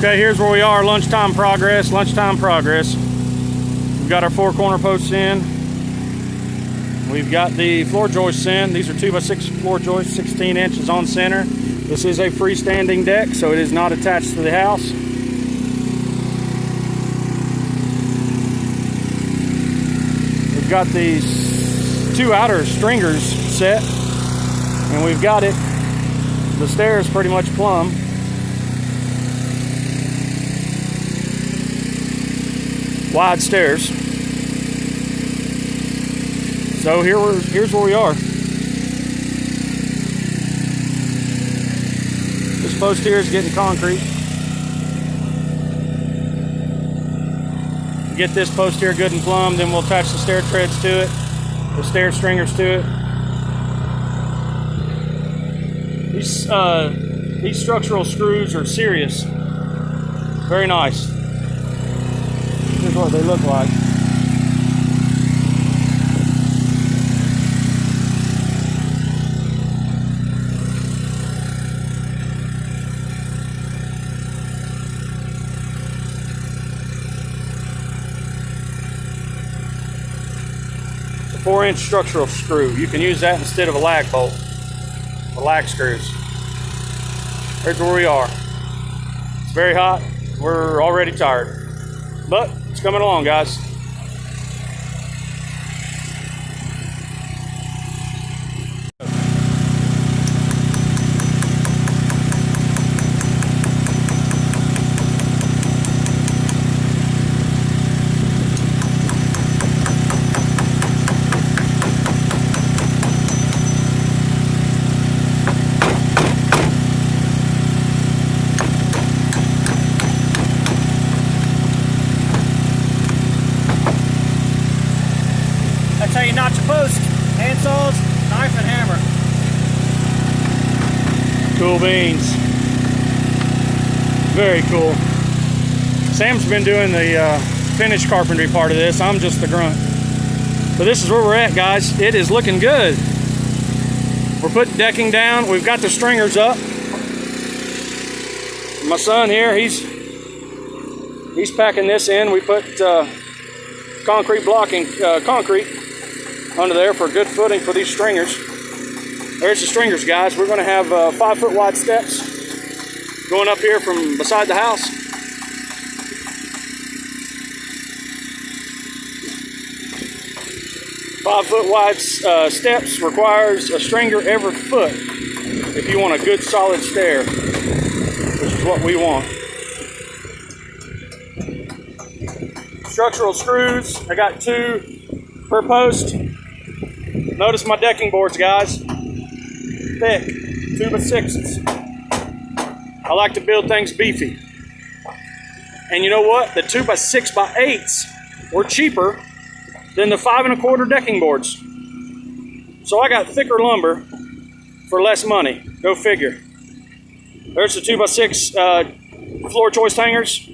Okay, here's where we are, lunchtime progress. We've got our 4 corner posts in. We've got the floor joists in. These are 2x6 floor joists, 16 inches on center. This is a freestanding deck, so it is not attached to the house. We've got these 2 outer stringers set, and we've got the stairs pretty much plumb. Wide stairs. So here's where we are. This post here is getting concrete. Get this post here good and plumb, then we'll attach the stair treads to it, the stair stringers to it. These structural screws are serious. Very nice. Here's what they look like. It's a 4-inch structural screw. You can use that instead of a lag bolt, or lag screws. Here's where we are. It's very hot. We're already tired. But it's coming along, guys. That's how you notch a post. Hand saws, knife, and hammer. Cool beans. Very cool. Sam's been doing the finished carpentry part of this. I'm just the grunt. But this is where we're at, guys. It is looking good. We're putting decking down. We've got the stringers up. My son here, he's packing this in. We put concrete blocking, concrete under there for good footing for these stringers. There's the stringers, guys. We're going to have 5-foot wide steps going up here from beside the house. Five-foot wide steps requires a stringer every foot if you want a good solid stair, which is what we want. Structural screws, I got 2 per post. Notice my decking boards, guys. Thick, 2x6s. I like to build things beefy. And you know what? The 2x6x8s were cheaper than the 5 1/4 decking boards. So I got thicker lumber for less money. Go figure. There's the 2x6 floor joist hangers.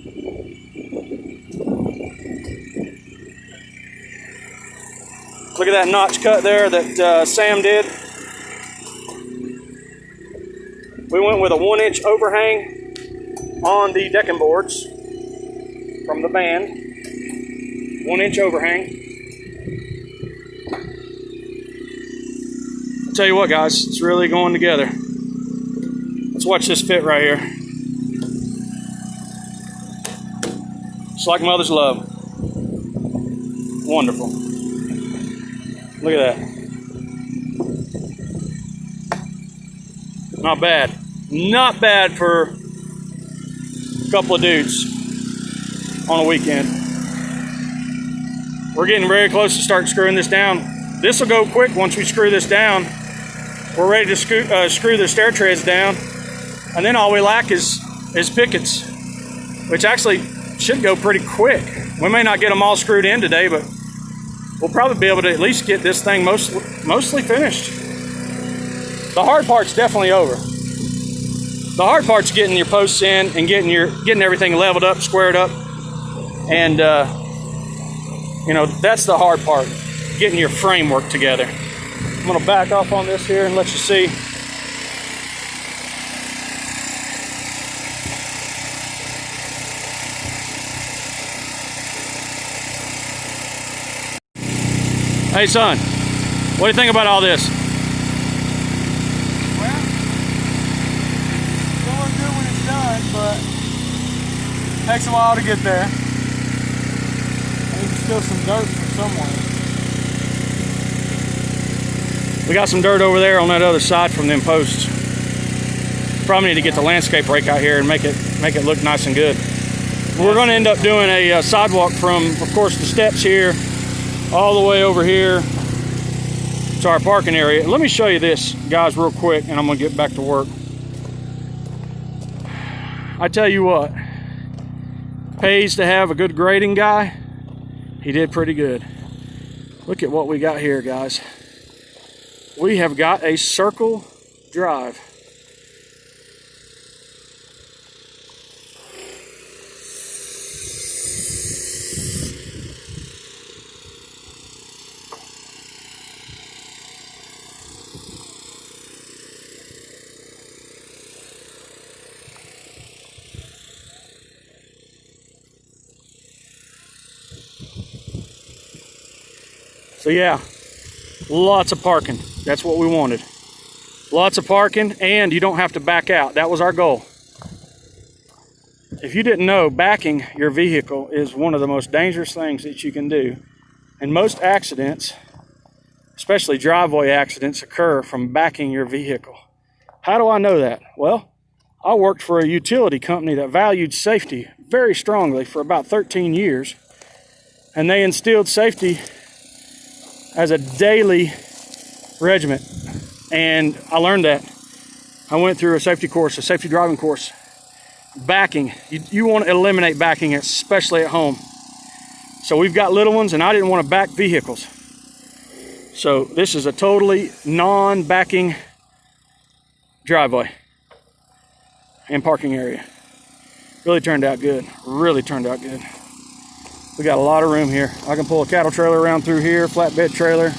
Look at that notch cut there that Sam did. We went with a 1-inch overhang on the decking boards from the band. 1-inch overhang. I'll tell you what, guys, it's really going together. Let's watch this fit right here. Just like mother's love. Wonderful. Look at that. Not bad. Not bad for a couple of dudes on a weekend. We're getting very close to start screwing this down. This will go quick once we screw this down. We're ready to screw the stair treads down. And then all we lack is pickets, which actually should go pretty quick. We may not get them all screwed in today, but we'll probably be able to at least get this thing mostly finished. The hard part's definitely over. The hard part's getting your posts in and getting everything leveled up, squared up. And you know, that's the hard part, getting your framework together. I'm gonna back off on this here and let you see. Hey son, what do you think about all this? Well, it's going good when it's done, but it takes a while to get there. Maybe still some dirt from somewhere. We got some dirt over there on that other side from them posts. Probably need to get the landscape rake out here and make it look nice and good. We're going to end up doing a sidewalk from, of course, the steps here all the way over here to our parking area. Let me show you this, guys, real quick, and I'm going to get back to work. I tell you what, pays to have a good grading guy. He did pretty good. Look at what we got here, guys. We have got a circle drive. So yeah, lots of parking. That's what we wanted. Lots of parking, and you don't have to back out. That was our goal. If you didn't know, backing your vehicle is one of the most dangerous things that you can do. And most accidents, especially driveway accidents, occur from backing your vehicle. How do I know that? Well, I worked for a utility company that valued safety very strongly for about 13 years. And they instilled safety as a daily regiment, and I learned that. I went through a safety course, a safety driving course. Backing, you want to eliminate backing, especially at home. So we've got little ones, and I didn't want to back vehicles. So this is a totally non-backing driveway and parking area. Really turned out good, really turned out good. We got a lot of room here. I can pull a cattle trailer around through here, flatbed trailer,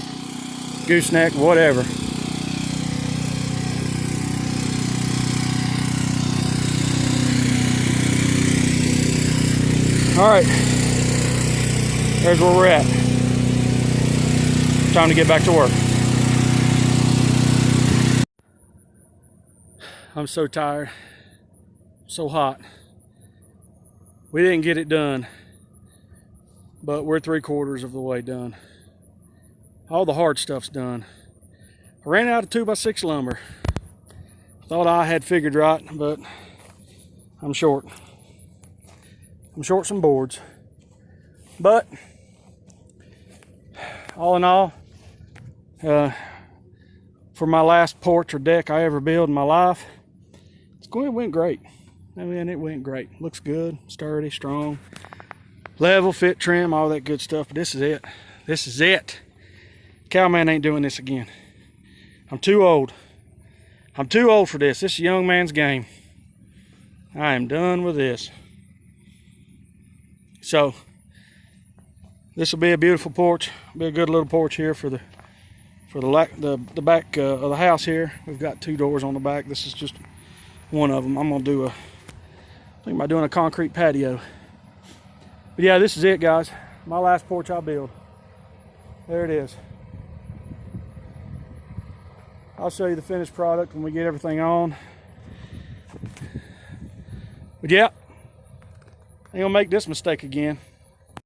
gooseneck, whatever. All right, there's where we're at. Time to get back to work. I'm so tired, so hot. We didn't get it done, but we're 3/4 of the way done. All the hard stuff's done. I ran out of 2x6 lumber. Thought I had figured right, but I'm short. I'm short some boards. But all in all, for my last porch or deck I ever built in my life, it went great. I mean, it went great. Looks good, sturdy, strong, level, fit, trim, all that good stuff. But this is it. This is it. Cowman ain't doing this again. I'm too old. I'm too old for this. This is a young man's game. I am done with this. So this will be a beautiful porch. Be a good little porch here for the back of the house here. We've got 2 doors on the back. This is just one of them. I'm gonna do think about doing a concrete patio. But yeah, this is it, guys. My last porch I built. There it is. I'll show you the finished product when we get everything on. But yeah, ain't gonna make this mistake again.